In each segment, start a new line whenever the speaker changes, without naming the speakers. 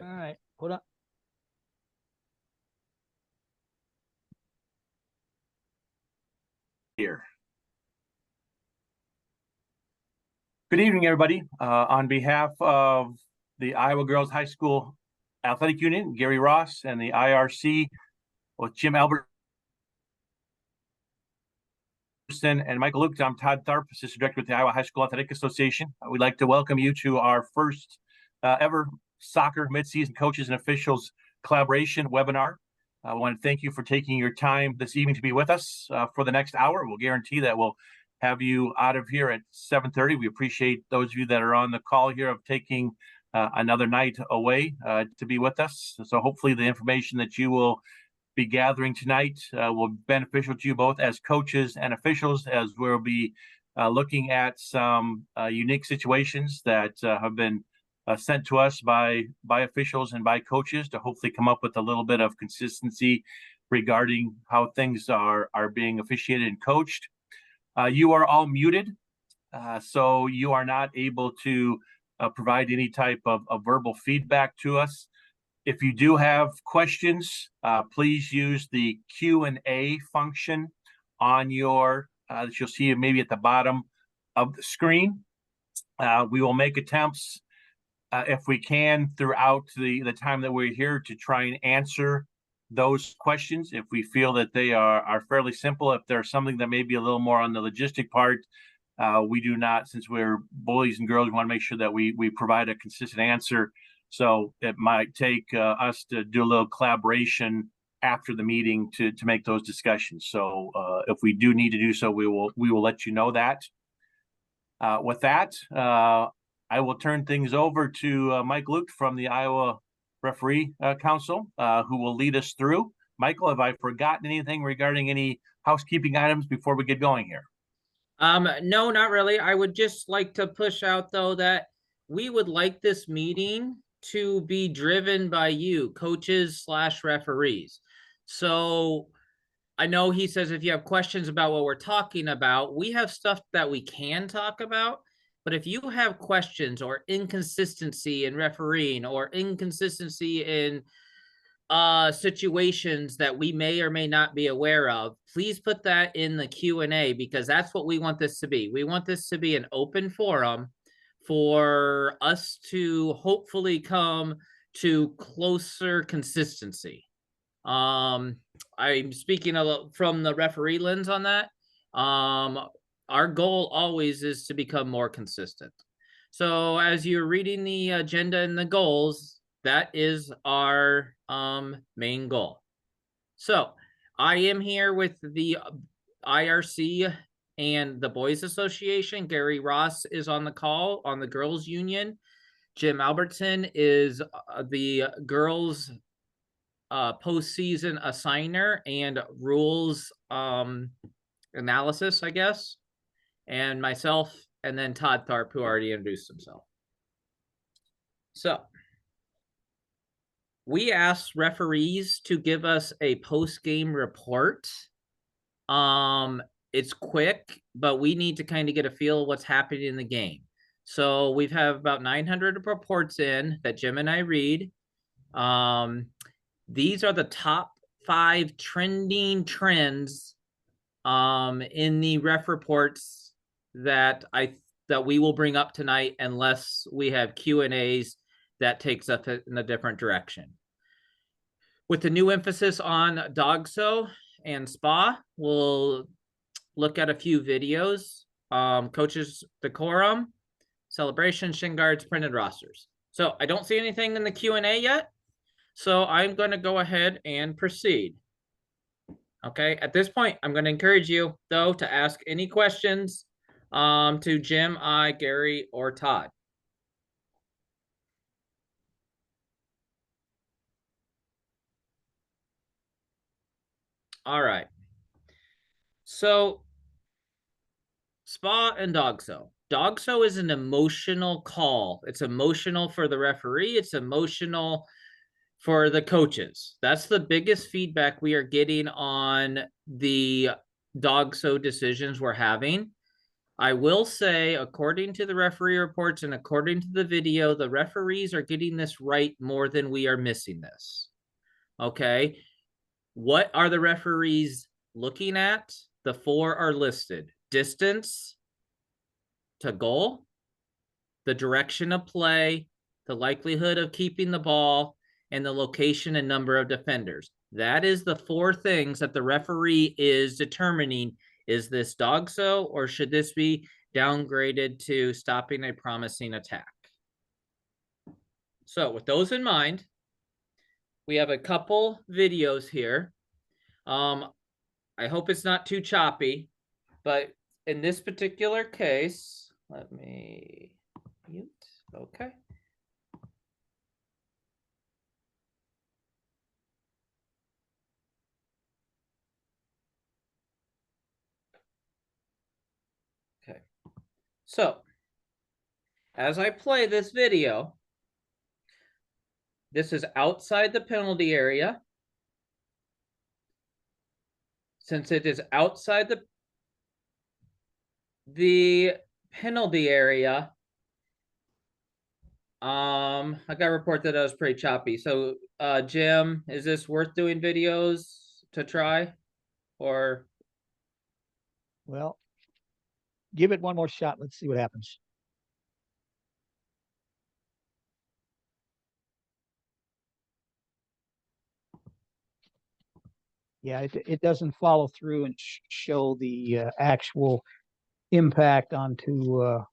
All right, hold on.
Here. Good evening, everybody. On behalf of the Iowa Girls High School Athletic Union, Gary Ross, and the IRC with Jim Albertson and Michael Luke, I'm Todd Tharp, Assistant Director with the Iowa High School Athletic Association. We'd like to welcome you to our first ever soccer midseason coaches and officials collaboration webinar. I want to thank you for taking your time this evening to be with us for the next hour. We'll guarantee that we'll have you out of here at 7:30. We appreciate those of you that are on the call here of taking another night away to be with us. So hopefully the information that you will be gathering tonight will be beneficial to you both as coaches and officials, as we'll be looking at some unique situations that have been sent to us by officials and by coaches to hopefully come up with a little bit of consistency regarding how things are being officiated and coached. You are all muted, so you are not able to provide any type of verbal feedback to us. If you do have questions, please use the Q&A function on your that you'll see maybe at the bottom of the screen. We will make attempts if we can throughout the time that we're here to try and answer those questions. If we feel that they are fairly simple, if there's something that may be a little more on the logistic part, we do not, since we're boys and girls, we want to make sure that we provide a consistent answer. So it might take us to do a little collaboration after the meeting to make those discussions. So if we do need to do so, we will let you know that. With that, I will turn things over to Mike Luke from the Iowa Referee Council, who will lead us through. Michael, have I forgotten anything regarding any housekeeping items before we get going here?
No, not really. I would just like to push out, though, that we would like this meeting to be driven by you, coaches/referees. So I know he says if you have questions about what we're talking about, we have stuff that we can talk about. But if you have questions or inconsistency in refereeing or inconsistency in situations that we may or may not be aware of, please put that in the Q&A, because that's what we want this to be. We want this to be an open forum for us to hopefully come to closer consistency. I'm speaking from the referee lens on that. Our goal always is to become more consistent. So as you're reading the agenda and the goals, that is our main goal. So I am here with the IRC and the Boys Association. Gary Ross is on the call on the Girls Union. Jim Albertson is the girls postseason assigner and rules analysis, I guess. And myself, and then Todd Tharp, who already introduced himself. So we asked referees to give us a post-game report. It's quick, but we need to kind of get a feel of what's happening in the game. So we've have about 900 reports in that Jim and I read. These are the top 5 trending trends in the ref reports that we will bring up tonight, unless we have Q&As that takes us in a different direction. With the new emphasis on DOGSO and SPA, we'll look at a few videos, coaches decorum, celebration, shin guards, printed rosters. So I don't see anything in the Q&A yet, so I'm going to go ahead and proceed. Okay, at this point, I'm going to encourage you, though, to ask any questions to Jim, Gary, or Todd. All right. So, SPA and DOGSO. DOGSO is an emotional call. It's emotional for the referee. It's emotional for the coaches. That's the biggest feedback we are getting on the DOGSO decisions we're having. I will say, according to the referee reports and according to the video, the referees are getting this right more than we are missing this. Okay. What are the referees looking at? The 4 are listed: distance to goal, the direction of play, the likelihood of keeping the ball, and the location and number of defenders. That is the 4 things that the referee is determining. Is this DOGSO or should this be downgraded to stopping a promising attack? So with those in mind, we have a couple videos here. I hope it's not too choppy, but in this particular case, let me mute. Okay. Okay. So, as I play this video, this is outside the penalty area. Since it is outside the penalty area, I got a report that I was pretty choppy. So, Jim, is this worth doing videos to try? Or
Well, give it one more shot. Let's see what happens. Yeah, it doesn't follow through and show the actual impact onto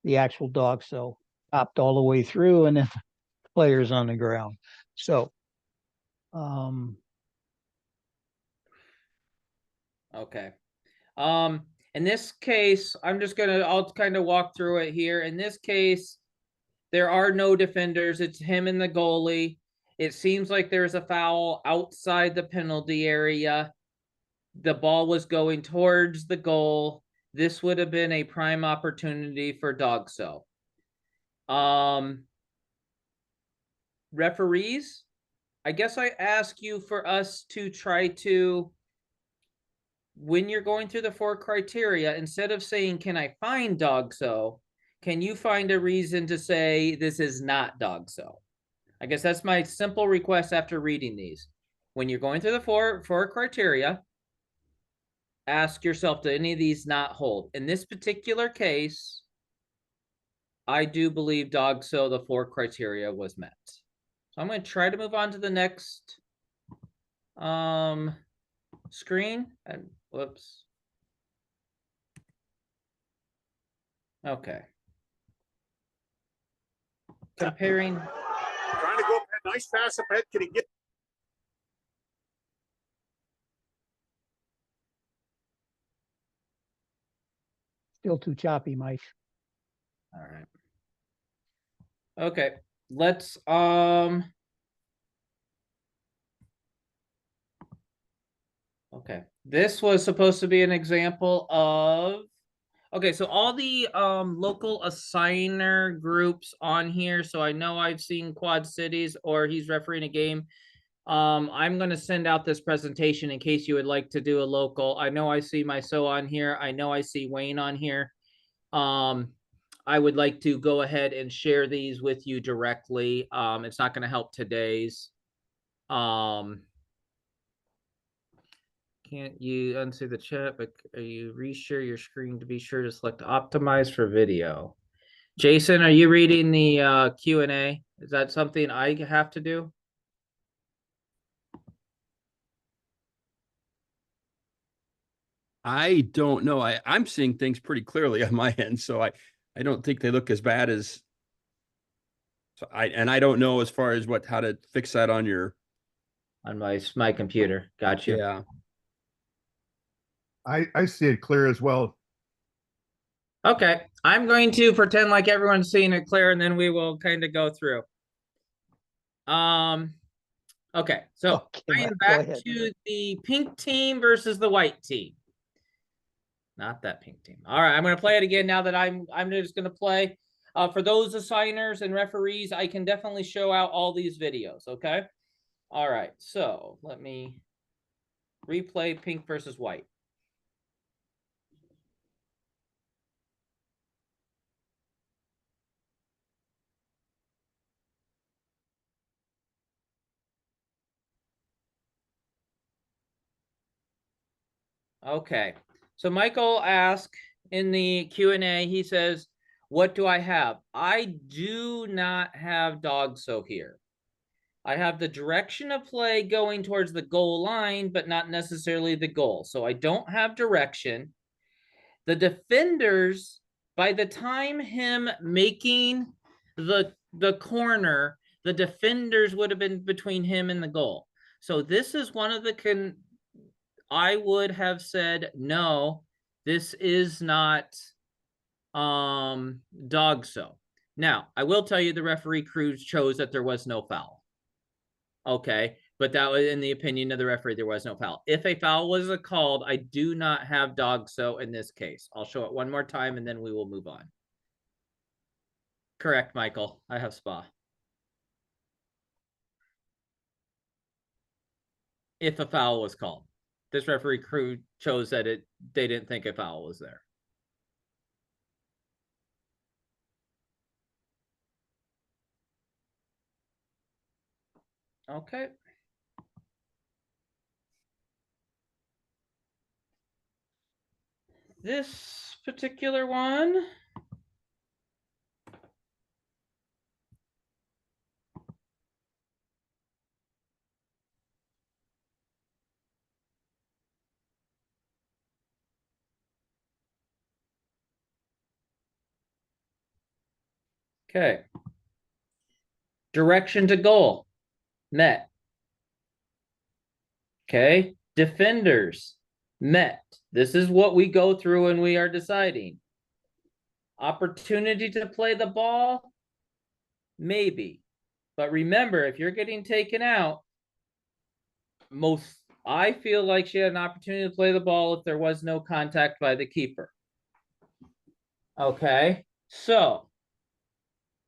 the actual dog. So popped all the way through and then the players on the ground. So,
okay. In this case, I'll kind of walk through it here. In this case, there are no defenders. It's him and the goalie. It seems like there's a foul outside the penalty area. The ball was going towards the goal. This would have been a prime opportunity for DOGSO. Referees, I guess I ask you for us to try to, when you're going through the 4 criteria, instead of saying, can I find DOGSO, can you find a reason to say this is not DOGSO? I guess that's my simple request after reading these. When you're going through the four criteria, ask yourself, do any of these not hold? In this particular case, I do believe DOGSO, the 4 criteria was met. So I'm going to try to move on to the next screen. And whoops. Okay. Comparing.
Trying to go up, nice pass up ahead. Can he get?
still too choppy, Mike.
All right. Okay. Let's okay. This was supposed to be an example of, okay, so all the local assigner groups on here. So I know I've seen Quad Cities or he's refereeing a game. I'm going to send out this presentation in case you would like to do a local. I know I see Myso on here. I know I see Wayne on here. I would like to go ahead and share these with you directly. It's not going to help today's. Can't you unsee the chat, but you reshare your screen to be sure to select optimize for video. Jason, are you reading the Q&A? Is that something I have to do?
I don't know. I'm seeing things pretty clearly on my end, so I don't think they look as bad as. So I don't know as far as how to fix that on your.
On my computer. Got you.
Yeah.
I see it clear as well.
Okay, I'm going to pretend like everyone's seeing it clear, and then we will kind of go through. Okay, so going back to the pink team versus the white team. Not that pink team. All right, I'm going to play it again now that I'm just going to play. For those assigners and referees, I can definitely show out all these videos, okay? All right, so let me replay pink versus white. Okay, so Michael asked in the Q&A, he says, what do I have? I do not have Dogso here. I have the direction of play going towards the goal line, but not necessarily the goal. So I don't have direction. The defenders, by the time him making the corner, the defenders would have been between him and the goal. So this is one of the I would have said, no, this is not Dogso. Now, I will tell you the referee crew chose that there was no foul. Okay, but that was in the opinion of the referee, there was no foul. If a foul was called, I do not have Dogso in this case. I'll show it one more time and then we will move on. Correct, Michael. I have Spa. If a foul was called. This referee crew chose that they didn't think a foul was there. Okay. This particular one. Okay. Direction to goal. Met. Okay. Defenders. Met. This is what we go through when we are deciding. Opportunity to play the ball? Maybe. But remember, if you're getting taken out, I feel like she had an opportunity to play the ball if there was no contact by the keeper. Okay. So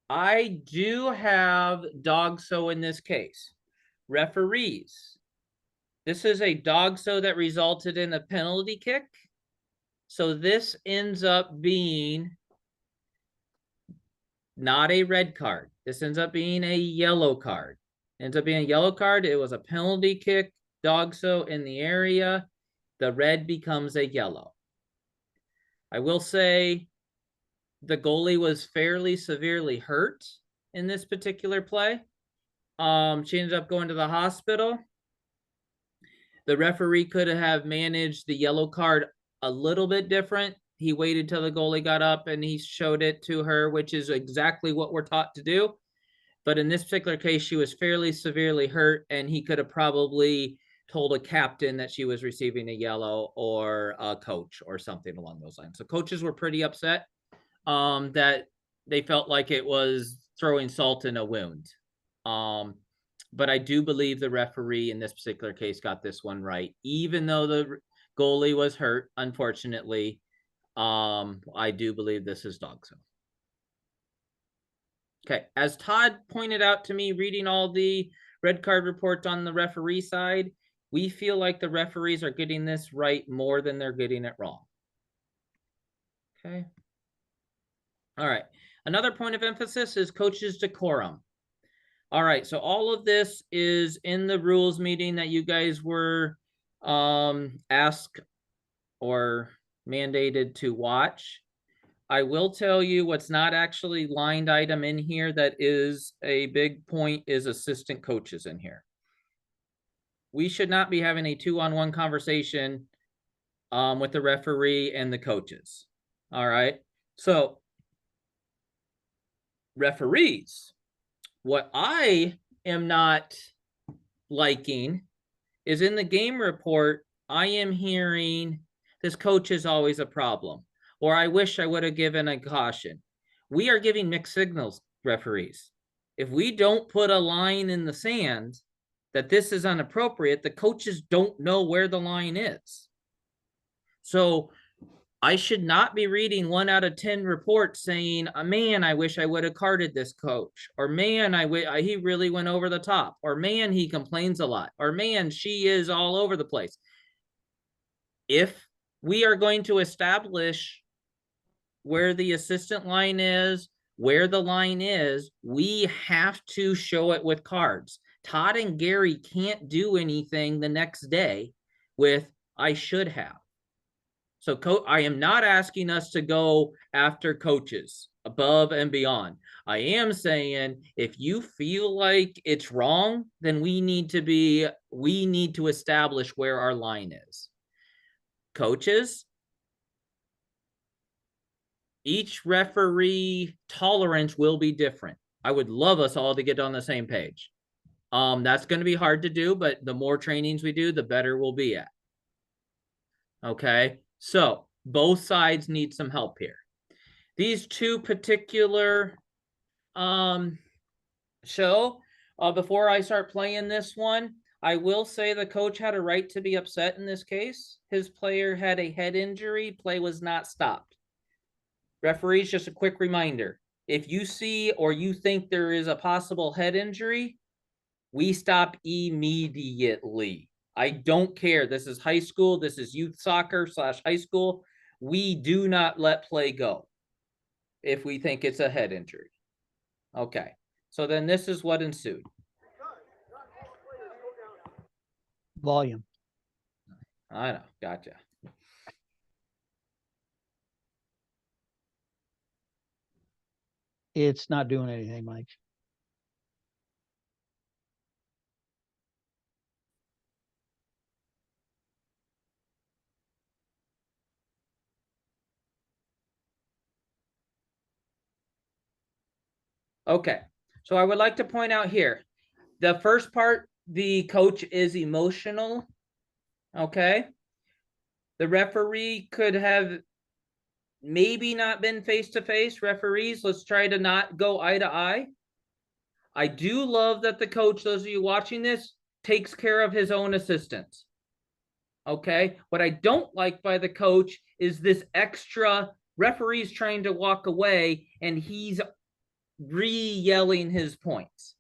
I do have Dogso in this case. Referees. This is a Dogso that resulted in a penalty kick. So this ends up being not a red card. This ends up being a yellow card. Ends up being a yellow card. It was a penalty kick. Dogso in the area. The red becomes a yellow. I will say the goalie was fairly severely hurt in this particular play. She ended up going to the hospital. The referee could have managed the yellow card a little bit different. He waited till the goalie got up and he showed it to her, which is exactly what we're taught to do. But in this particular case, she was fairly severely hurt, and he could have probably told a captain that she was receiving a yellow, or a coach or something along those lines. So coaches were pretty upset that they felt like it was throwing salt in a wound. But I do believe the referee in this particular case got this one right, even though the goalie was hurt, unfortunately. I do believe this is Dogso. Okay, as Todd pointed out to me, reading all the red card reports on the referee side, we feel like the referees are getting this right more than they're getting it wrong. Okay. All right. Another point of emphasis is coaches' decorum. All right, so all of this is in the rules meeting that you guys were asked or mandated to watch. I will tell you what's not actually lined item in here that is a big point is assistant coaches in here. We should not be having a 2-on-1 conversation with the referee and the coaches. All right, so referees. What I am not liking is in the game report, I am hearing this coach is always a problem, or I wish I would have given a caution. We are giving mixed signals, referees. If we don't put a line in the sand that this is inappropriate, the coaches don't know where the line is. So I should not be reading 1 out of 10 reports saying, man, I wish I would have carded this coach, or man, he really went over the top, or man, he complains a lot, or man, she is all over the place. If we are going to establish where the assistant line is, where the line is, we have to show it with cards. Todd and Gary can't do anything the next day with, I should have. So I am not asking us to go after coaches above and beyond. I am saying if you feel like it's wrong, then we need to establish where our line is. Coaches, each referee tolerance will be different. I would love us all to get on the same page. That's going to be hard to do, but the more trainings we do, the better we'll be at. Okay, so both sides need some help here. These two particular before I start playing this one, I will say the coach had a right to be upset in this case. His player had a head injury. Play was not stopped. Referees, just a quick reminder. If you see or you think there is a possible head injury, we stop immediately. I don't care. This is high school. This is youth soccer / high school. We do not let play go if we think it's a head injury. Okay. So then this is what ensued.
Volume.
I know. Gotcha.
It's not doing anything, Mike.
Okay. So I would like to point out here, the first part, the coach is emotional. Okay. The referee could have maybe not been face-to-face. Referees, let's try to not go eye to eye. I do love that the coach, those of you watching this, takes care of his own assistants. Okay. What I don't like by the coach is this extra referee's trying to walk away and he's re-yelling his points.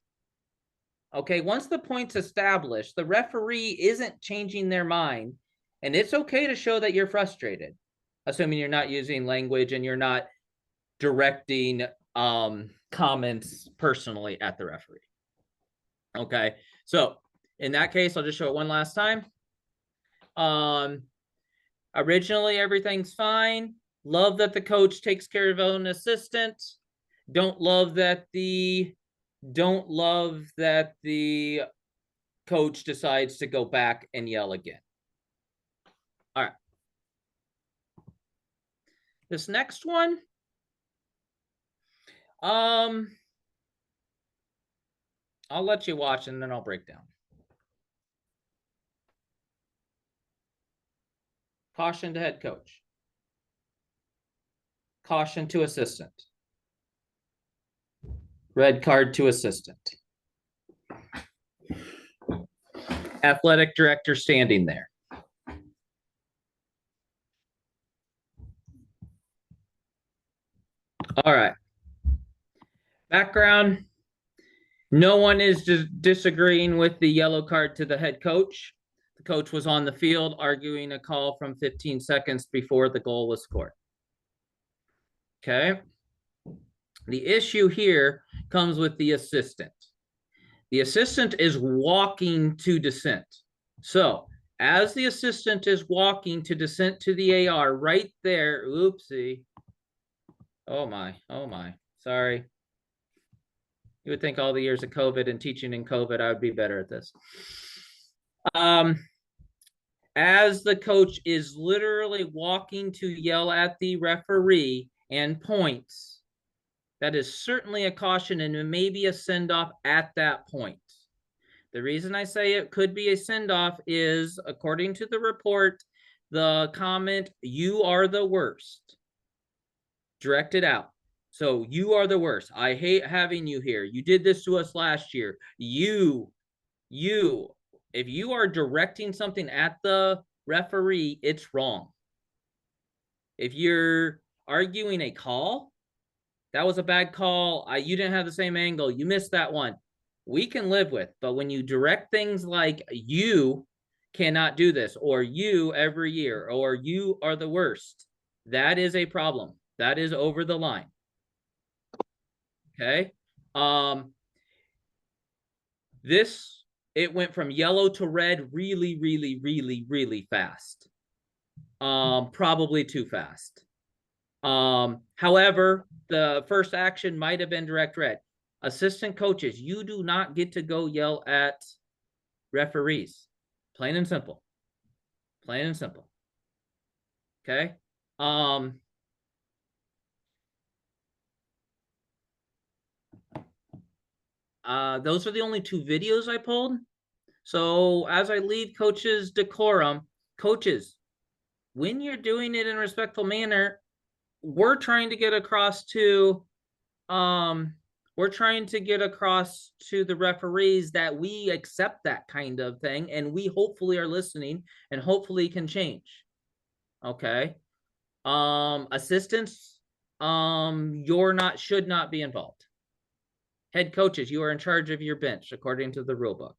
Okay, once the point's established, the referee isn't changing their mind, and it's okay to show that you're frustrated, assuming you're not using language and you're not directing comments personally at the referee. Okay, so in that case, I'll just show it one last time. Originally, everything's fine. Love that the coach takes care of his own assistant. Don't love that the coach decides to go back and yell again. All right. This next one, I'll let you watch and then I'll break down. Caution to head coach. Caution to assistant. Red card to assistant. Athletic director standing there. All right. Background. No one is disagreeing with the yellow card to the head coach. The coach was on the field arguing a call from 15 seconds before the goal was scored. Okay. The issue here comes with the assistant. The assistant is walking to descent. So as the assistant is walking to descent to the AR right there, oopsie. Oh my, sorry. You would think all the years of COVID and teaching in COVID, I would be better at this. As the coach is literally walking to yell at the referee and points, that is certainly a caution and maybe a send-off at that point. The reason I say it could be a send-off is, according to the report, the comment, "You are the worst," directed out. So you are the worst. I hate having you here. You did this to us last year. You, if you are directing something at the referee, it's wrong. If you're arguing a call, that was a bad call. You didn't have the same angle. You missed that one. We can live with, but when you direct things like you cannot do this, or you every year, or you are the worst, that is a problem. That is over the line. Okay. It went from yellow to red really, really, really, really fast. Probably too fast. However, the first action might have been direct red. Assistant coaches, you do not get to go yell at referees. Plain and simple. Plain and simple. Okay. Those are the only two videos I pulled. So as I leave coaches' decorum, coaches, when you're doing it in a respectful manner, we're trying to get across to the referees that we accept that kind of thing, and we hopefully are listening and hopefully can change. Okay. Assistants, should not be involved. Head coaches, you are in charge of your bench according to the rule book.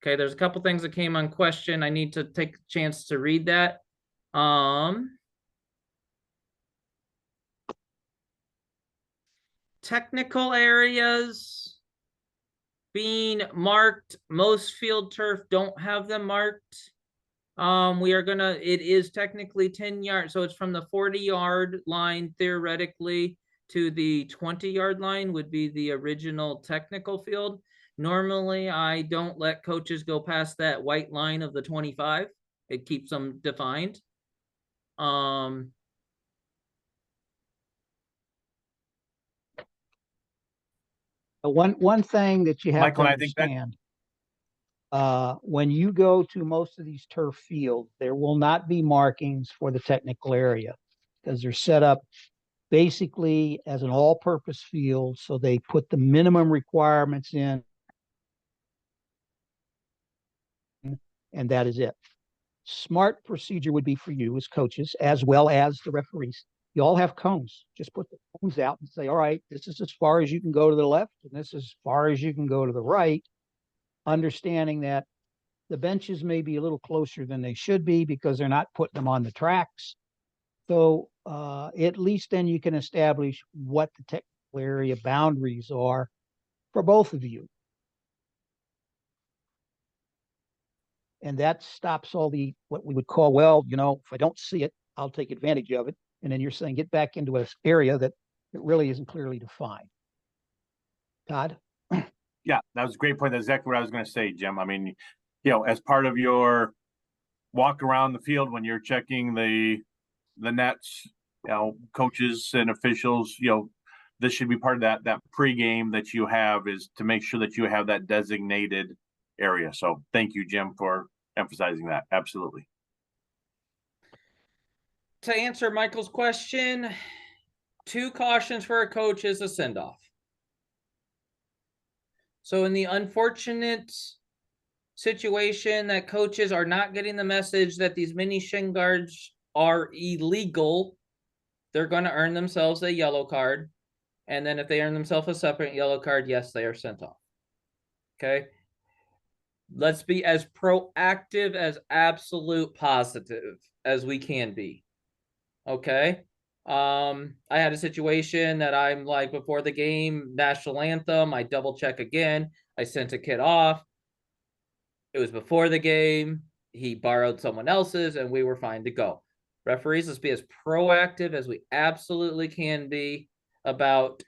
Okay, there's a couple things that came on question. I need to take a chance to read that. Technical areas being marked. Most field turf don't have them marked. It is technically 10 yards. So it's from the 40-yard line theoretically to the 20-yard line would be the original technical field. Normally, I don't let coaches go past that white line of the 25. It keeps them defined.
One thing that you have
Michael,
to
I think that-
understand, when you go to most of these turf fields, there will not be markings for the technical area because they're set up basically as an all-purpose field. So they put the minimum requirements in, and that is it. Smart procedure would be for you as coaches, as well as the referees. You all have cones. Just put the cones out and say, all right, this is as far as you can go to the left, and this is as far as you can go to the right, understanding that the benches may be a little closer than they should be because they're not putting them on the tracks. So at least then you can establish what the technical area boundaries are for both of you. And that stops all the, what we would call, well, you know, if I don't see it, I'll take advantage of it. And then you're saying get back into an area that it really isn't clearly defined. Todd?
Yeah, that was a great point. That's exactly what I was going to say, Jim. I mean, you know, as part of your walk around the field when you're checking the nets, you know, coaches and officials, you know, this should be part of that pregame that you have, is to make sure that you have that designated area. So thank you, Jim, for emphasizing that. Absolutely.
To answer Michael's question, 2 cautions for a coach is a send-off. So in the unfortunate situation that coaches are not getting the message that these mini shin guards are illegal, they're going to earn themselves a yellow card. And then if they earn themselves a separate yellow card, yes, they are sent off. Okay. Let's be as proactive as absolute positive as we can be. Okay. I had a situation that I'm like, before the game, national anthem, I double check again. I sent a kid off. It was before the game. He borrowed someone else's and we were fine to go. Referees, let's be as proactive as we absolutely can be about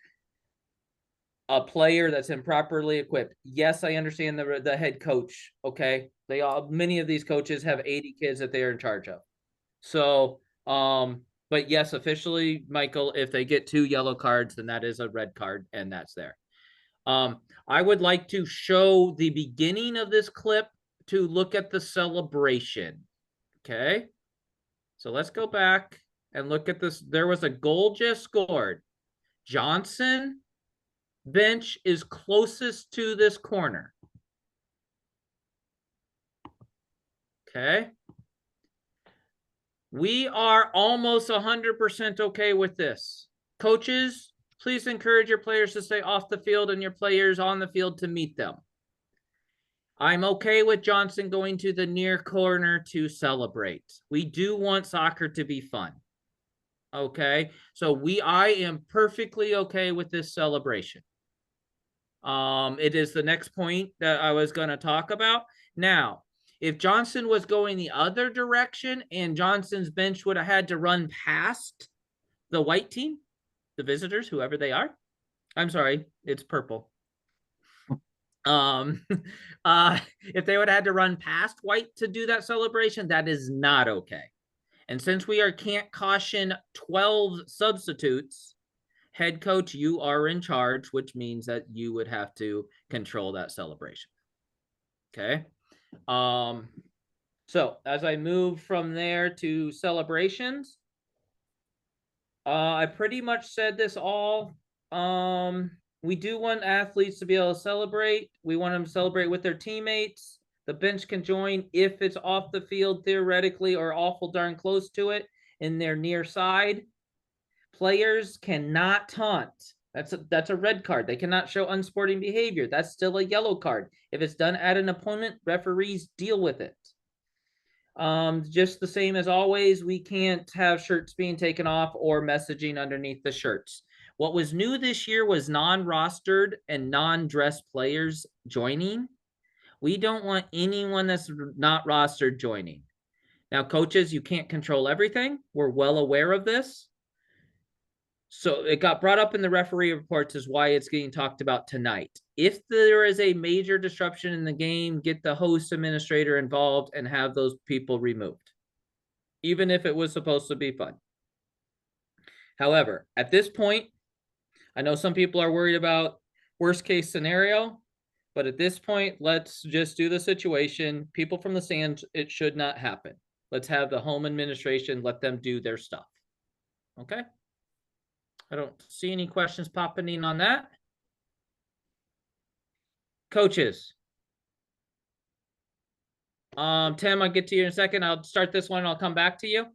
a player that's improperly equipped. Yes, I understand the head coach. Okay. Many of these coaches have 80 kids that they're in charge of. So, but yes, officially, Michael, if they get 2 yellow cards, then that is a red card, and that's there. I would like to show the beginning of this clip to look at the celebration. Okay. So let's go back and look at this. There was a goal just scored. Johnson bench is closest to this corner. Okay. We are almost 100% okay with this. Coaches, please encourage your players to stay off the field and your players on the field to meet them. I'm okay with Johnson going to the near corner to celebrate. We do want soccer to be fun. Okay, so I am perfectly okay with this celebration. It is the next point that I was going to talk about. Now, If Johnson was going the other direction and Johnson's bench would have had to run past the white team, the visitors, whoever they are. I'm sorry, it's purple. If they would have had to run past white to do that celebration, that is not okay. And since we can't caution 12 substitutes, head coach, you are in charge, which means that you would have to control that celebration. Okay. So as I move from there to celebrations, I pretty much said this all. We do want athletes to be able to celebrate. We want them to celebrate with their teammates. The bench can join if it's off the field theoretically or awful darn close to it in their near side. Players cannot taunt. That's a red card. They cannot show unsporting behavior. That's still a yellow card. If it's done at an opponent, referees deal with it. Just the same as always, we can't have shirts being taken off or messaging underneath the shirts. What was new this year was non-rostered and non-dress players joining. We don't want anyone that's not rostered joining. Now, coaches, you can't control everything. We're well aware of this. So it got brought up in the referee reports is why it's getting talked about tonight. If there is a major disruption in the game, get the host administrator involved and have those people removed, even if it was supposed to be fun. However, at this point, I know some people are worried about worst case scenario, but at this point, let's just do the situation. People from the stands, it should not happen. Let's have the home administration, let them do their stuff. Okay? I don't see any questions popping in on that. Coaches. Tim, I'll get to you in a second. I'll start this one. I'll come back to you.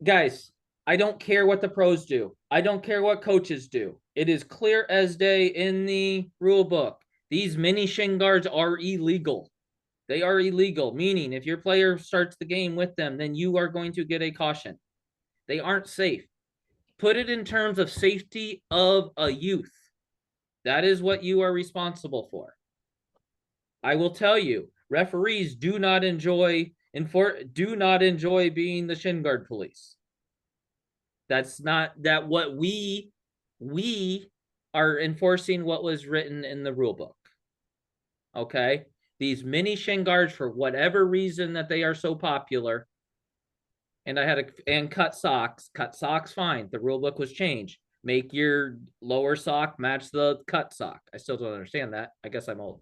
Guys, I don't care what the pros do. I don't care what coaches do. It is clear as day in the rule book. These mini shin guards are illegal. They are illegal, meaning if your player starts the game with them, then you are going to get a caution. They aren't safe. Put it in terms of safety of a youth. That is what you are responsible for. I will tell you, referees do not enjoy being the shin guard police. That's not that what we are enforcing what was written in the rule book. Okay? These mini shin guards, for whatever reason that they are so popular, and cut socks, fine. The rule book was changed. Make your lower sock match the cut sock. I still don't understand that. I guess I'm old.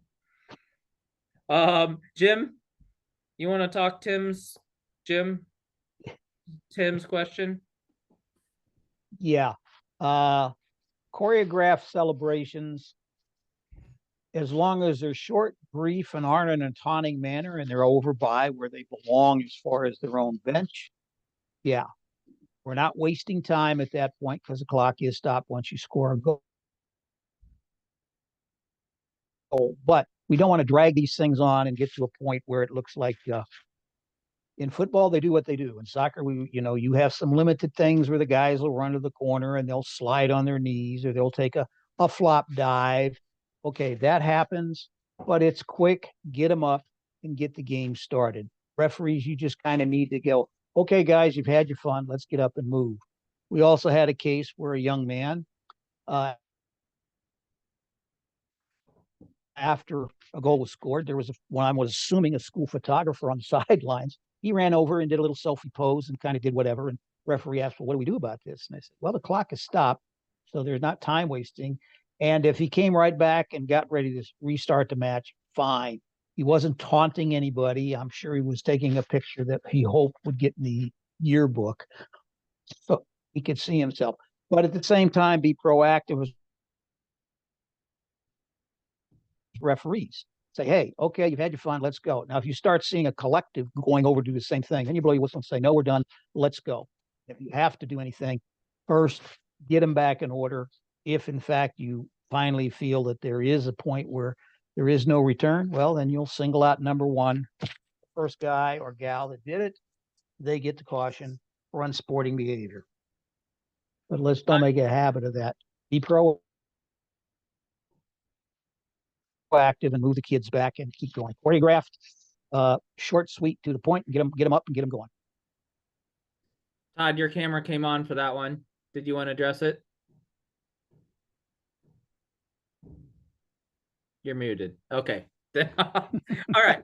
Jim, you want to talk Tim's question?
Yeah. Choreographed celebrations, as long as they're short, brief, and aren't in a taunting manner, and they're over by where they belong as far as their own bench. Yeah. We're not wasting time at that point because the clock is stopped once you score a goal. But we don't want to drag these things on and get to a point where it looks like in football, they do what they do. In soccer, you have some limited things where the guys will run to the corner and they'll slide on their knees or they'll take a flop dive. Okay, that happens, but it's quick. Get them up and get the game started. Referees, you just kind of need to go, okay, guys, you've had your fun. Let's get up and move. We also had a case where a young man, after a goal was scored, there was one I was assuming a school photographer on the sidelines. He ran over and did a little selfie pose and kind of did whatever. And referee asked, well, what do we do about this? And I said, well, the clock is stopped, so there's not time wasting. And if he came right back and got ready to restart the match, fine. He wasn't taunting anybody. I'm sure he was taking a picture that he hoped would get in the yearbook so he could see himself. But at the same time, be proactive as referees. Say, hey, okay, you've had your fun, let's go. Now, if you start seeing a collective going over to do the same thing, then you blow your whistle and say, no, we're done, let's go. If you have to do anything, first, get them back in order. If, in fact, you finally feel that there is a point where there is no return, well, then you'll single out number one. The first guy or gal that did it, they get the caution for unsporting behavior. But let's don't make a habit of that. Be pro. proactive and move the kids back and keep going. Choreographed, short, sweet, to the point, and get them up and get them going.
Todd, your camera came on for that one. Did you want to address it? You're muted. Okay. All right.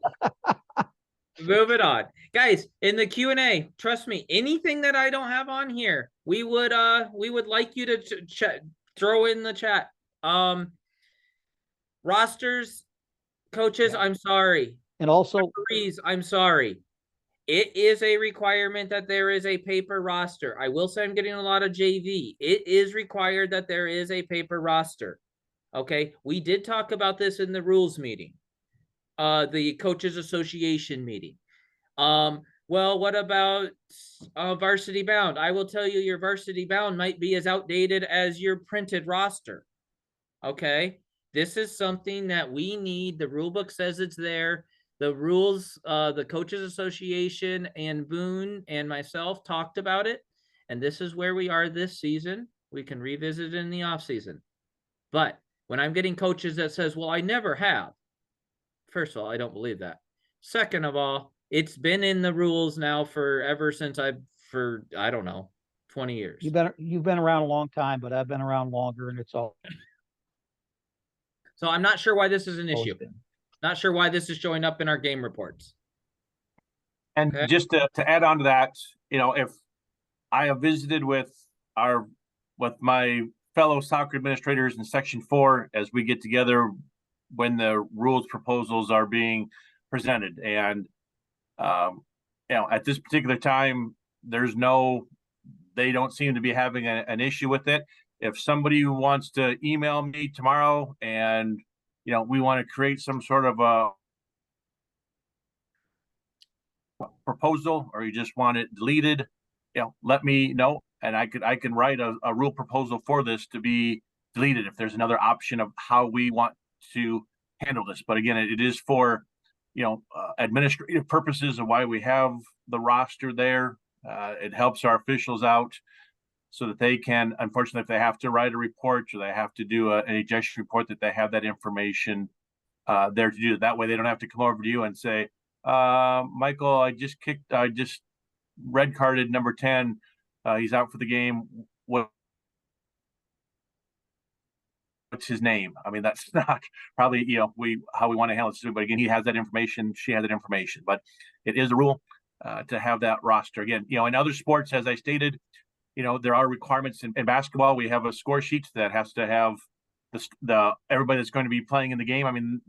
Moving on. Guys, in the Q&A, trust me, anything that I don't have on here, we would like you to throw in the chat. Rosters, coaches, I'm sorry.
And also,
Referees, I'm sorry. It is a requirement that there is a paper roster. I will say I'm getting a lot of JV. It is required that there is a paper roster. Okay, we did talk about this in the rules meeting, the coaches association meeting. Well, what about varsity bound? I will tell you, your varsity bound might be as outdated as your printed roster. Okay, this is something that we need. The rule book says it's there. The rules, the coaches association and Boone and myself talked about it, and this is where we are this season. We can revisit it in the off season. But when I'm getting coaches that says, well, I never have. First of all, I don't believe that. Second of all, it's been in the rules now for ever since I don't know, 20 years.
you've been around a long time, but I've been around longer, and it's all.
So I'm not sure why this is an
always
issue.
been.
Not sure why this is showing up in our game reports.
And
Okay.
just to add on to that, if I have visited with my fellow soccer administrators in Section 4 as we get together when the rules proposals are being presented, and at this particular time, they don't seem to be having an issue with it. If somebody wants to email me tomorrow and we want to create some sort of a proposal, or you just want it deleted, let me know, and I can write a rule proposal for this to be deleted if there's another option of how we want to handle this. But again, it is for administrative purposes of why we have the roster there. It helps our officials out so that they can, unfortunately, if they have to write a report or they have to do an ejection report, that they have that information there to do it. That way they don't have to come over to you and say, Michael, I just red carded number 10. He's out for the game. What's his name? I mean, that's not probably, how we want to handle it. But again, he has that information. She has that information, but it is a rule to have that roster. Again, in other sports, as I stated, there are requirements in basketball. We have a score sheet that has to have the everybody that's going to be playing in the game. I mean,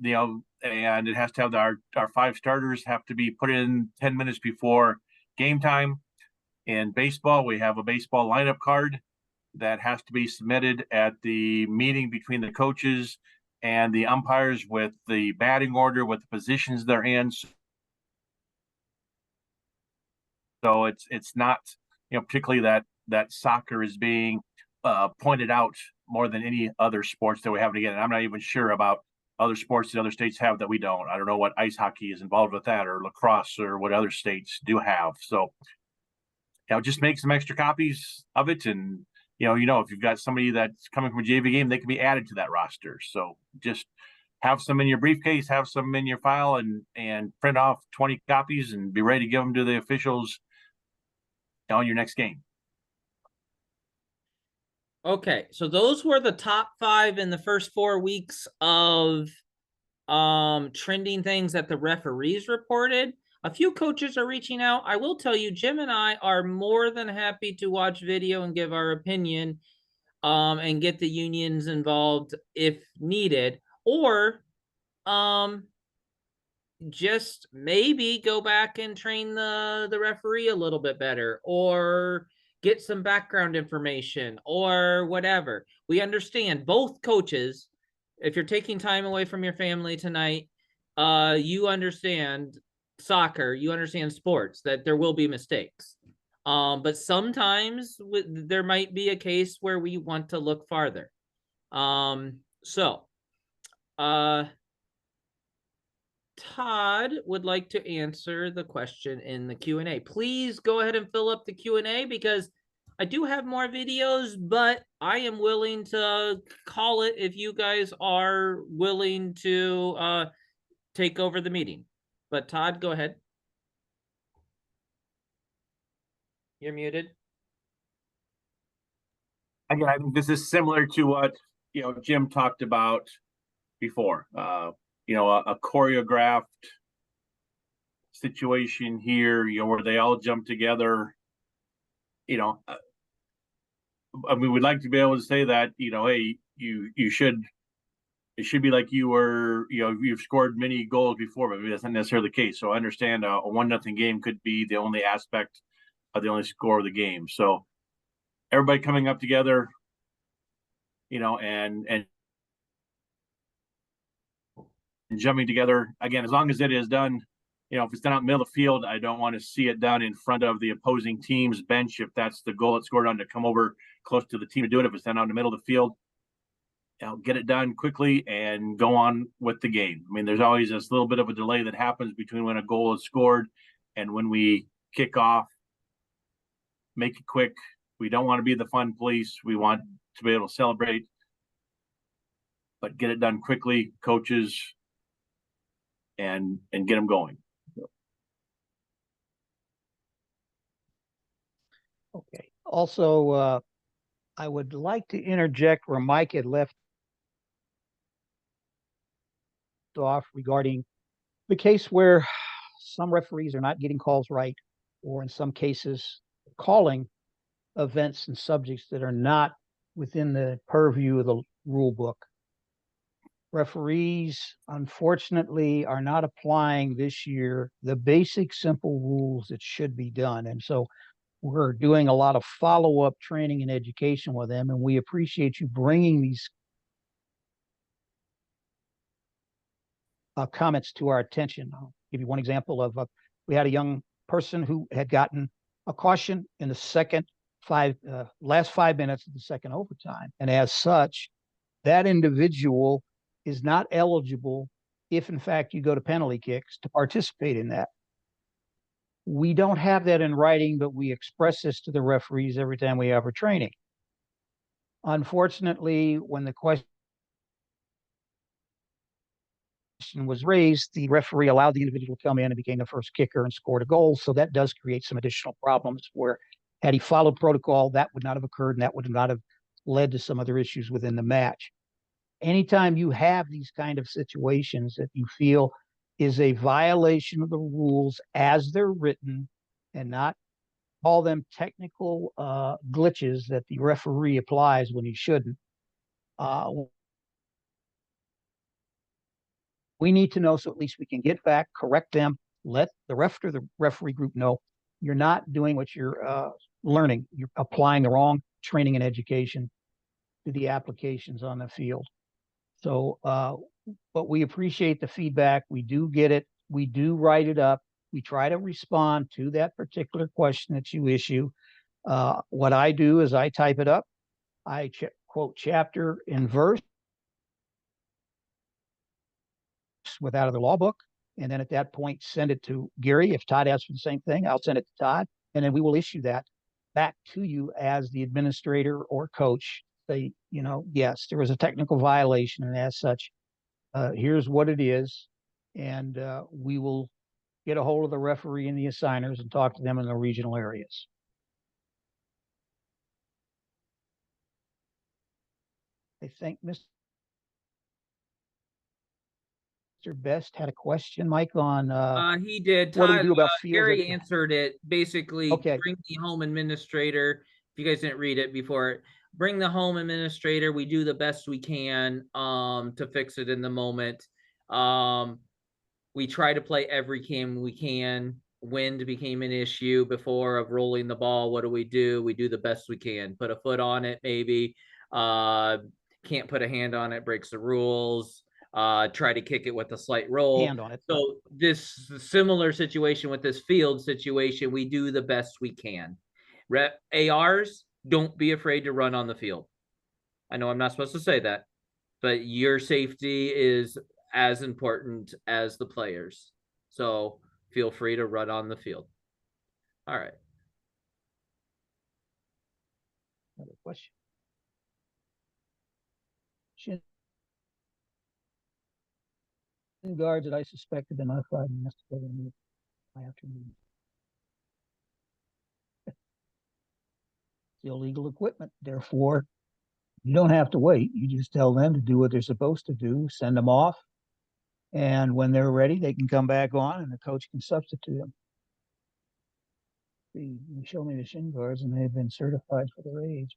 and it has to have our 5 starters have to be put in 10 minutes before game time. In baseball, we have a baseball lineup card that has to be submitted at the meeting between the coaches and the umpires with the batting order, with the positions they're in. So it's not, particularly that soccer is being pointed out more than any other sports that we have. Again, I'm not even sure about other sports that other states have that we don't. I don't know what ice hockey is involved with that, or lacrosse, or what other states do have. So, just make some extra copies of it. And, if you've got somebody that's coming from a JV game, they can be added to that roster. So just have some in your briefcase, have some in your file, and print off 20 copies and be ready to give them to the officials on your next game.
Okay, so those were the top 5 in the first 4 weeks of trending things that the referees reported. A few coaches are reaching out. I will tell you, Jim and I are more than happy to watch video and give our opinion, and get the unions involved if needed, or just maybe go back and train the referee a little bit better, or get some background information, or whatever. We understand both coaches. If you're taking time away from your family tonight, you understand soccer, you understand sports, that there will be mistakes. But sometimes there might be a case where we want to look farther. Todd would like to answer the question in the Q&A. Please go ahead and fill up the Q&A, because I do have more videos, but I am willing to call it if you guys are willing to take over the meeting. But Todd, go ahead. You're muted.
Again, I think this is similar to what, Jim talked about before. A choreographed situation here, where they all jump together. We would like to be able to say that, hey, you should, it should be like you were, you've scored many goals before, but maybe that's not necessarily the case. So I understand a 1-0 game could be the only aspect of the only score of the game. So everybody coming up together, and jumping together again, as long as it is done, if it's done out in the middle of the field, I don't want to see it done in front of the opposing team's bench. If that's the goal it's scored on, to come over close to the team to do it. If it's done out in the middle of the field, get it done quickly and go on with the game. I mean, there's always this little bit of a delay that happens between when a goal is scored and when we kick off. Make it quick. We don't want to be the fun police. We want to be able to celebrate, but get it done quickly, coaches, and get them going.
Okay. Also, I would like to interject where Mike had left off regarding the case where some referees are not getting calls right, or in some cases calling events and subjects that are not within the purview of the rule book. Referees, unfortunately, are not applying this year the basic simple rules that should be done. And so we're doing a lot of follow-up training and education with them, and we appreciate you bringing these comments to our attention. I'll give you one example of we had a young person who had gotten a caution in the last 5 minutes of the second overtime, and as such, that individual is not eligible, if in fact you go to penalty kicks, to participate in that. We don't have that in writing, but we express this to the referees every time we have our training. Unfortunately, when the question was raised, the referee allowed the individual to come in and became the first kicker and scored a goal. So that does create some additional problems where, had he followed protocol, that would not have occurred, and that would not have led to some other issues within the match. Anytime you have these kind of situations that you feel is a violation of the rules as they're written, and not all them technical glitches that the referee applies when he shouldn't, we need to know, so at least we can get back, correct them, let the ref or the referee group know you're not doing what you're learning. You're applying the wrong training and education to the applications on the field. So, but we appreciate the feedback. We do get it. We do write it up. We try to respond to that particular question that you issue. What I do is I type it up. I quote chapter and verse with out of the law book. And then at that point, send it to Gary. If Todd asks for the same thing, I'll send it to Todd. And then we will issue that back to you as the administrator or coach. Say, yes, there was a technical violation, and as such, here's what it is. And we will get a hold of the referee and the assigners and talk to them in the regional areas. I think Mr. Best had a question, Mike, on
He did.
what do we
Todd,
do about fields?
Gary answered it. Basically,
Okay.
bring the home administrator. If you guys didn't read it before, bring the home administrator. We do the best we can to fix it in the moment. We try to play every game we can. Wind became an issue before of rolling the ball. What do? We do the best we can. Put a foot on it, maybe. Can't put a hand on it, breaks the rules. Try to kick it with a slight roll.
Hand on it.
So this similar situation with this field situation, we do the best we can. ARs, don't be afraid to run on the field. I know I'm not supposed to say that, but your safety is as important as the players. So feel free to run on the field. All right.
question. Shin guards that I suspect have been notified and yesterday in the afternoon. It's illegal equipment, therefore you don't have to wait. You just tell them to do what they're supposed to do, send them off, and when they're ready, they can come back on and the coach can substitute them. You show me the shin guards and they've been certified for their age.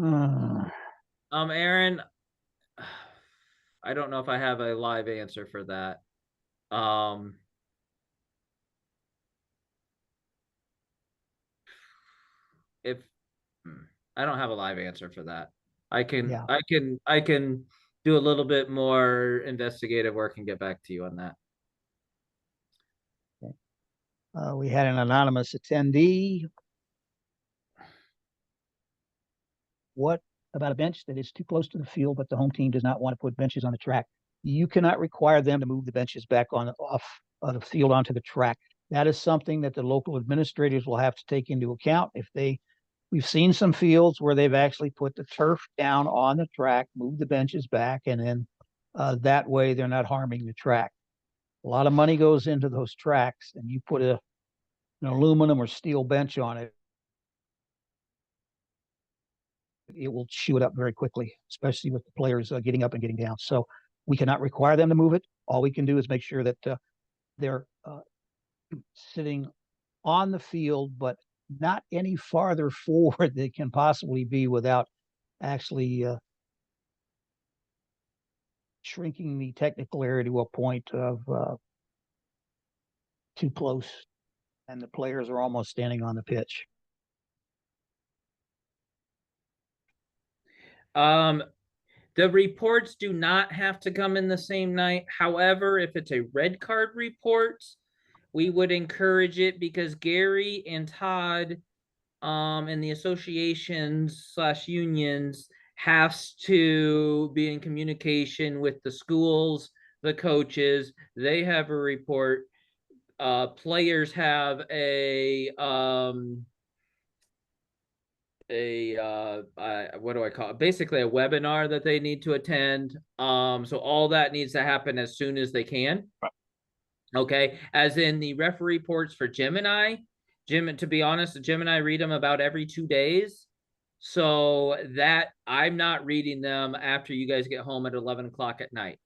Aaron, I don't know if I have a live answer for that. If I don't have a live answer for that, I can do a little bit more investigative work and get back to you on that.
We had an anonymous attendee. What about a bench that is too close to the field, but the home team does not want to put benches on the track? You cannot require them to move the benches back off of the field onto the track. That is something that the local administrators will have to take into account. We've seen some fields where they've actually put the turf down on the track, moved the benches back, and then that way they're not harming the track. A lot of money goes into those tracks, and you put an aluminum or steel bench on it, it will chew it up very quickly, especially with the players getting up and getting down. So we cannot require them to move it. All we can do is make sure that they're sitting on the field, but not any farther forward they can possibly be without actually shrinking the technical area to a point of too close, and the players are almost standing on the pitch.
The reports do not have to come in the same night. However, if it's a red card report, we would encourage it because Gary and Todd and the associations / unions has to be in communication with the schools, the coaches. They have a report. Players have what do I call it? Basically a webinar that they need to attend. So all that needs to happen as soon as they can.
Right.
Okay. As in the referee reports for Jim and I, to be honest, Jim and I read them about every 2 days. So that I'm not reading them after you guys get home at 11 o'clock at night.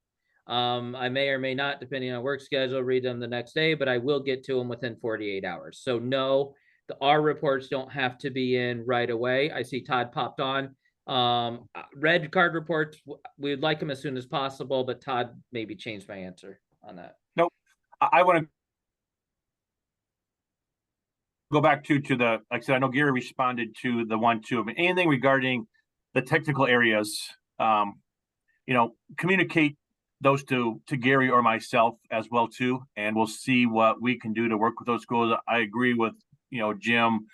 I may or may not, depending on work schedule, read them the next day, but I will get to them within 48 hours. So no, our reports don't have to be in right away. I see Todd popped on. Red card reports, we would like them as soon as possible, but Todd maybe changed my answer on that.
Nope. I want to go back to the, like I said, I know Gary responded to the 1-2. I mean, anything regarding the technical areas, communicate those to Gary or myself as well too, and we'll see what we can do to work with those schools. I agree with Jim,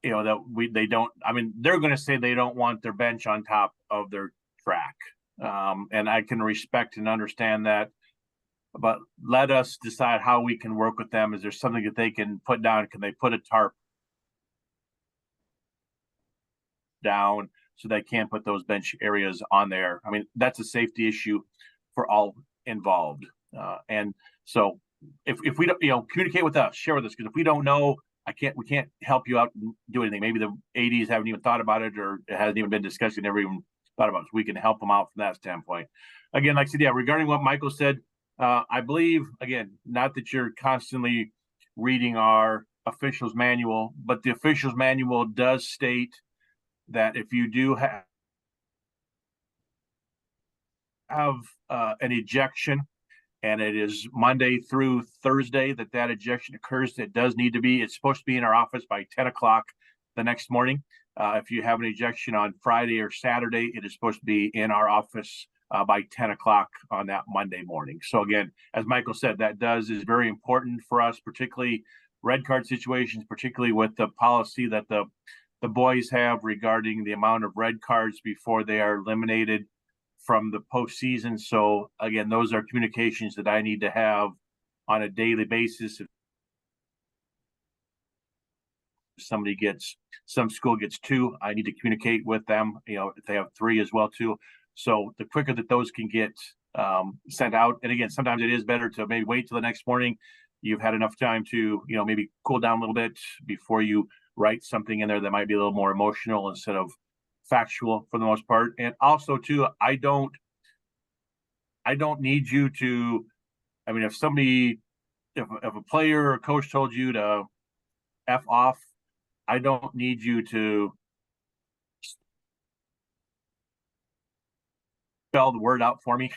that they don't, I mean, they're going to say they don't want their bench on top of their track. And I can respect and understand that, but let us decide how we can work with them. Is there something that they can put down? Can they put a tarp down so they can't put those bench areas on there? I mean, that's a safety issue for all involved. And so if we don't, communicate with us, share with us, because if we don't know, we can't help you out and do anything. Maybe the ADs haven't even thought about it, or it hasn't even been discussed. Never even thought about it. So we can help them out from that standpoint. Again, like I said, regarding what Michael said, I believe, again, not that you're constantly reading our officials manual, but the officials manual does state that if you do have an ejection, and it is Monday through Thursday that ejection occurs, it's supposed to be in our office by 10 o'clock the next morning. If you have an ejection on Friday or Saturday, it is supposed to be in our office by 10 o'clock on that Monday morning. So again, as Michael said, is very important for us, particularly red card situations, particularly with the policy that the boys have regarding the amount of red cards before they are eliminated from the postseason. So again, those are communications that I need to have on a daily basis. If some school gets 2, I need to communicate with them, if they have 3 as well too. So the quicker that those can get sent out, and again, sometimes it is better to maybe wait till the next morning. You've had enough time to, maybe cool down a little bit before you write something in there that might be a little more emotional instead of factual for the most part. And also too, I don't need you to, if a player or coach told you to F off, I don't need you to spell the word out for me.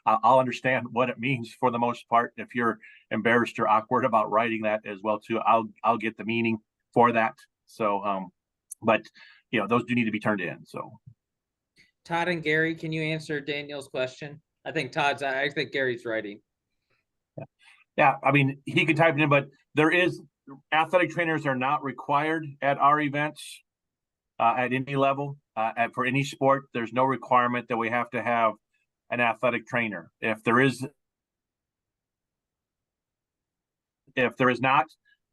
I'll understand what it means for the most part. If you're embarrassed or awkward about writing that as well too, I'll get the meaning for that. So, but those do need to be turned in. So,
Todd and Gary, can you answer Daniel's question? I think Gary's writing.
Yeah, he can type it in, but athletic trainers are not required at our events at any level. For any sport, there's no requirement that we have to have an athletic trainer. If there is not,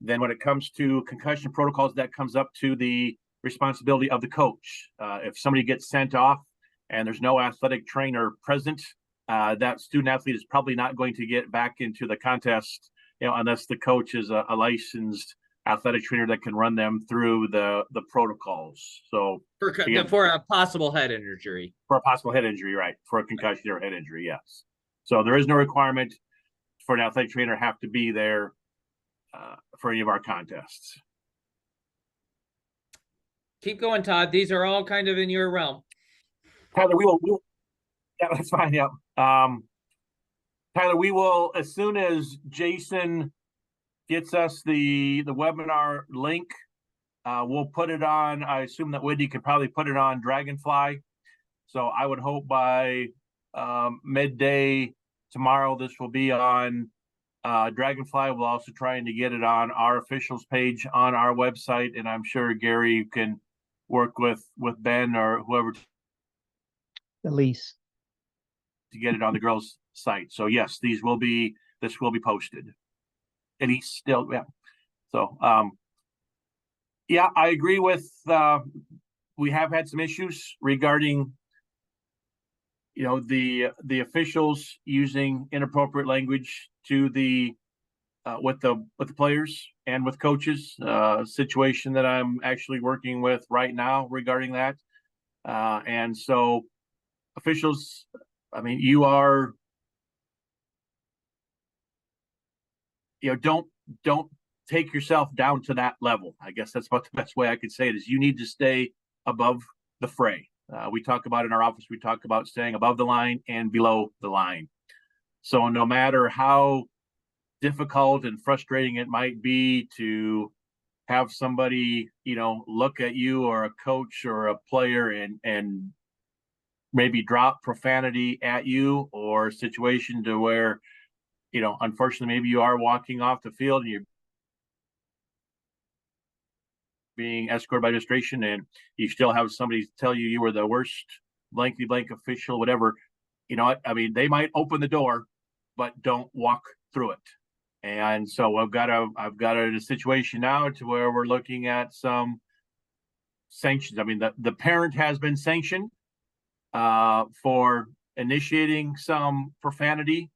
then when it comes to concussion protocols, that comes up to the responsibility of the coach. If somebody gets sent off and there's no athletic trainer present, that student athlete is probably not going to get back into the contest, unless the coach is a licensed athletic trainer that can run them through the protocols. So
for a possible head injury.
For a possible head injury, right? For a concussion or head injury, yes. So there is no requirement for an athletic trainer have to be there for any of our contests.
Keep going, Todd. These are all kind of in your realm.
Tyler, yeah, that's fine. Yeah. Tyler, we will, as soon as Jason gets us the webinar link, we'll put it on. I assume that Whitney could probably put it on Dragonfly. So I would hope by midday tomorrow, this will be on Dragonfly. We'll also trying to get it on our officials page on our website. And I'm sure Gary can work with Ben or whoever
Elise.
to get it on the girls' site. So yes, this will be posted. And he's still, yeah. So yeah, I agree with we have had some issues regarding the officials using inappropriate language to the with the players and with coaches. Situation that I'm actually working with right now regarding that. And so officials, you are, don't take yourself down to that level. I guess that's about the best way I could say it is you need to stay above the fray. We talk about in our office, we talk about staying above the line and below the line. So no matter how difficult and frustrating it might be to have somebody, look at you or a coach or a player and maybe drop profanity at you, or a situation to where, unfortunately, maybe you are walking off the field and you're being escorted by administration and you still have somebody tell you were the worst blankety blank official, whatever, they might open the door, but don't walk through it. And so I've got a situation now to where we're looking at some sanctions. The parent has been sanctioned for initiating some profanity.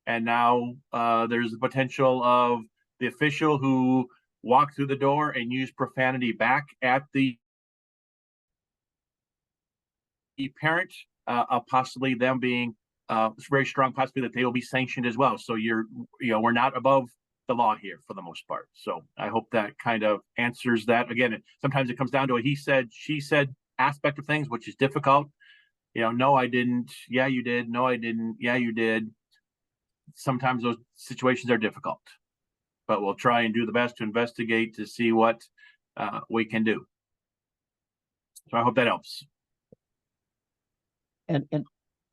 And now there's the potential of the official who walked through the door and used profanity back at the parent, possibly them being it's very strong possibility that they will be sanctioned as well. So we're not above the law here for the most part. So I hope that kind of answers that. Again, sometimes it comes down to a he said, she said aspect of things, which is difficult. No, I didn't. Yeah, you did. No, I didn't. Yeah, you did. Sometimes those situations are difficult, but we'll try and do the best to investigate to see what we can do. So I hope that helps.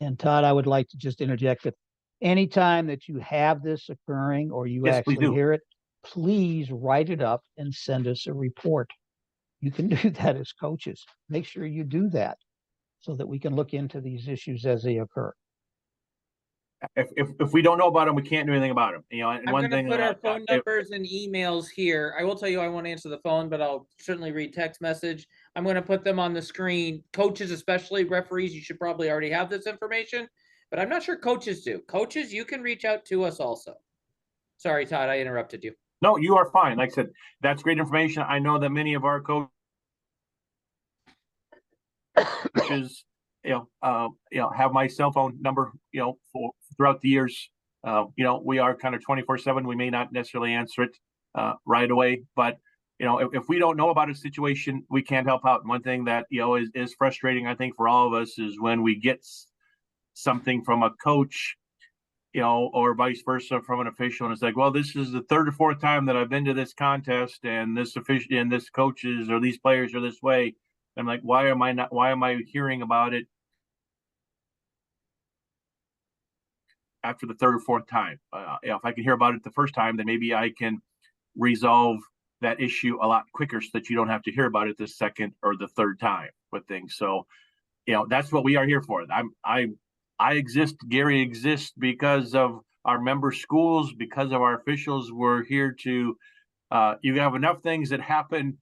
And Todd, I would like to just interject that anytime that you have this occurring or you
Yes, please
actually
do.
hear it, please write it up and send us a report. You can do that as coaches. Make sure you do that so that we can look into these issues as they occur.
if we don't know about them, we can't do anything about them. You know, and
I'm
one
gonna
thing
put our
that
phone numbers and emails here. I will tell you I won't answer the phone, but I'll certainly read text message. I'm gonna put them on the screen. Coaches, especially referees, you should probably already have this information, but I'm not sure coaches do. Coaches, you can reach out to us also. Sorry, Todd, I interrupted you.
No, you are fine. Like I said, that's great information. I know that many of our coaches, have my cell phone number, for throughout the years. We are kind of 24/7. We may not necessarily answer it right away, but if we don't know about a situation, we can't help out. And one thing that is frustrating, I think, for all of us is when we get something from a coach, or vice versa from an official, and it's like, well, this is the third or fourth time that I've been to this contest, and this official and this coaches or these players are this way. I'm like, why am I hearing about it after the third or fourth time? If I can hear about it the first time, then maybe I can resolve that issue a lot quicker, so that you don't have to hear about it the second or the third time with things. So, that's what we are here for. I exist, Gary exists because of our member schools, because of our officials. We're here to, you have enough things that happen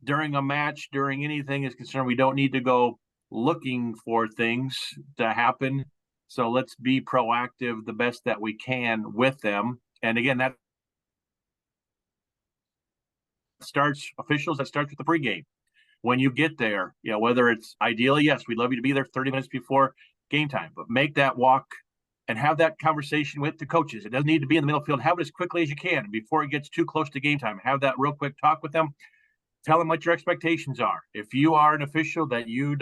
during a match, during anything is concerned. We don't need to go looking for things to happen. So let's be proactive the best that we can with them. And again, that starts with the pregame. When you get there, whether it's ideally, yes, we'd love you to be there 30 minutes before game time, but make that walk and have that conversation with the coaches. It doesn't need to be in the middle of the field. Have it as quickly as you can before it gets too close to game time. Have that real quick talk with them. Tell them what your expectations are. If you are an official that you're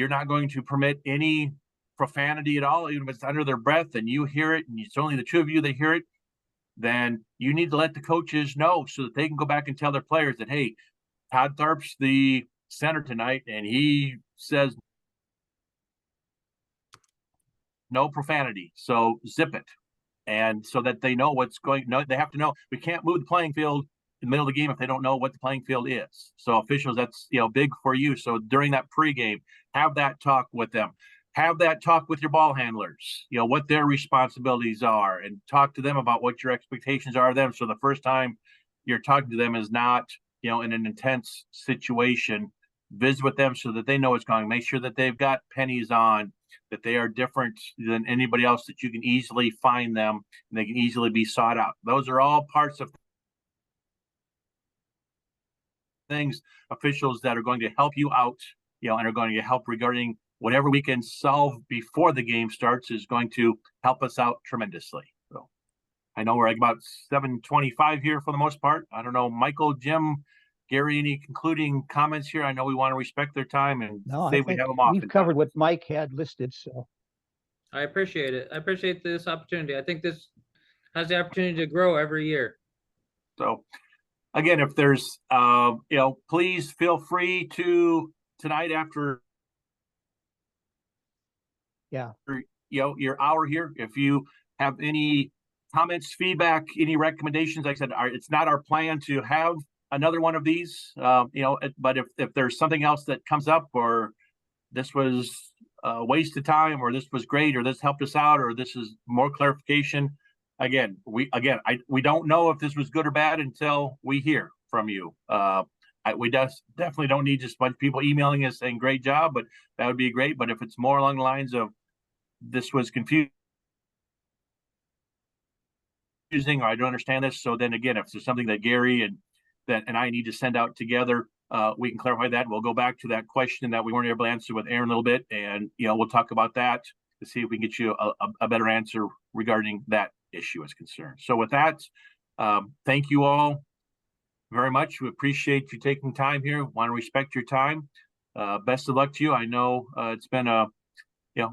not going to permit any profanity at all, even if it's under their breath and you hear it and it's only the two of you that hear it, then you need to let the coaches know so that they can go back and tell their players that, hey, Todd Tharp's the center tonight, and he says no profanity. So zip it. And so that they know what's going, no, they have to know we can't move the playing field in the middle of the game if they don't know what the playing field is. So officials, that's, big for you. So during that pregame, have that talk with them. Have that talk with your ball handlers, what their responsibilities are, and talk to them about what your expectations are of them. So the first time you're talking to them is not, in an intense situation. Visit with them so that they know what's going. Make sure that they've got pennies on, that they are different than anybody else, that you can easily find them and they can easily be sought out. Those are all parts of things, officials that are going to help you out, and are going to help regarding whatever we can solve before the game starts is going to help us out tremendously. So I know we're like about 7:25 here for the most part. I don't know, Michael, Jim, Gary, any concluding comments here? I know we want to respect their time and say we have them off.
We've covered what Mike had listed, so.
I appreciate it. I appreciate this opportunity. I think this has the opportunity to grow every year.
So again, if there's, please feel free to tonight after your hour here, if you have any comments, feedback, any recommendations. Like I said, it's not our plan to have another one of these, but if there's something else that comes up, or this was a waste of time, or this was great, or this helped us out, or this is more clarification. Again, we don't know if this was good or bad until we hear from you. We definitely don't need just a bunch of people emailing us saying great job, but that would be great. But if it's more along the lines of this was confusing, or I don't understand this, so then again, if there's something that Gary and I need to send out together, we can clarify that. We'll go back to that question that we weren't able to answer with Aaron a little bit, and we'll talk about that to see if we can get you a better answer regarding that issue is concerned. So with that, thank you all very much. We appreciate you taking time here. Want to respect your time. Best of luck to you. I know it's been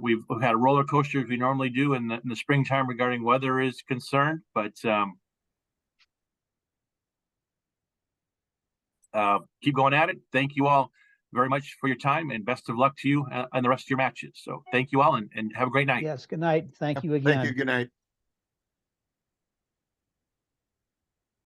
we've had a roller coaster as we normally do in the springtime regarding weather is concerned, but keep going at it. Thank you all very much for your time, and best of luck to you and the rest of your matches. So thank you all, and have a great night.
Yes, good night. Thank you again.
Thank you. Good night.